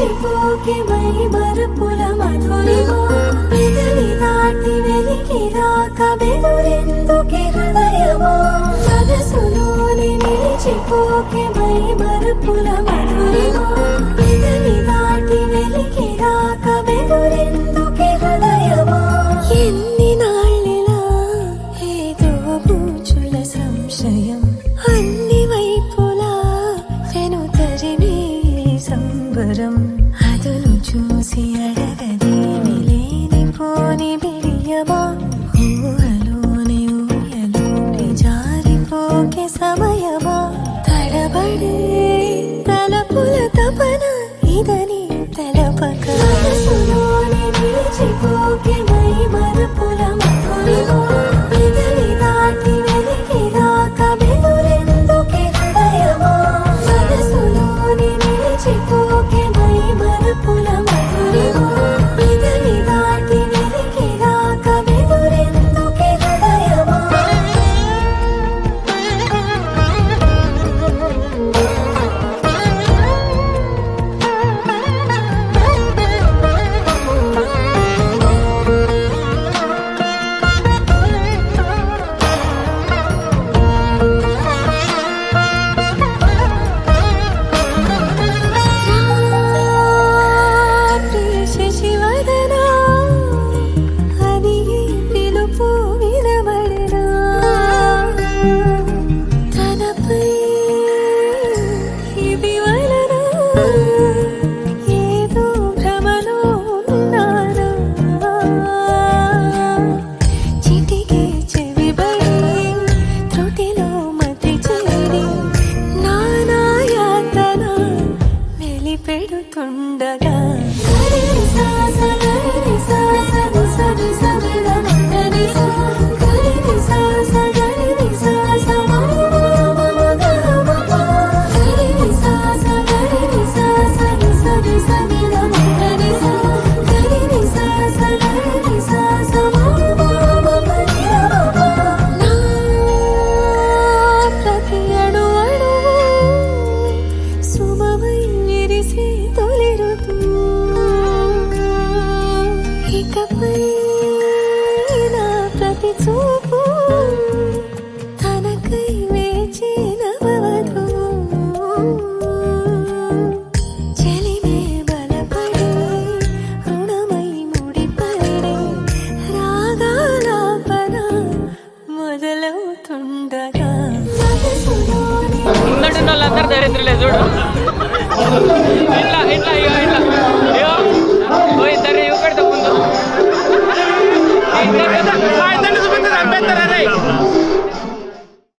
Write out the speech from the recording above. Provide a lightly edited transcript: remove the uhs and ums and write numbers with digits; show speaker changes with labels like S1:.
S1: నిలిచిపోకే my Marupula Madhurima పెదవి దాటి వెలికి రాక బెదురెందుకే హృదయమా మనసులోని నిలిచిపోకే మై మరుపుల మధురిమా పెదవి దాటి వెలికి రాక బెదురెందుకే హృదయమా ఎన్ని నాళ్ళిలా ఏదో బూచుల సంశయం అన్ని వైపులా వెను తరిమే సంబరం అదును చూసి అడగదేమి లేనిపోని బిడియమా ఊహలోని ఊయలోని జారిపోకే సమయమా తడబడే తలపుల తపన ఇదని తెలపక మనసులోని నిలిచిపోకే మై మరుపుల మధురిమా పెదవి దాటి వెలికి రాక బెదురెందుకే హృదయమా మనసులోని నిలిచిపోకే మై మరుపుల మధురిమా పెదవి దాటి వెలికి రాక బెదురెందుకే హృదయమా శశివదనా అది పిలుపు వినబడనా తనపై ఇది వలన ఏదో భ్రమలో ఉన్నానా చిటికే చెవిబడి త్రుటిలో మతి చేరి నానాయాతన వెలిపెడుతుండగా ప్రతి అణు అణువు సుమమై విరిసి తొలి ఋతువు ఇకపై నా ప్రతి చూపు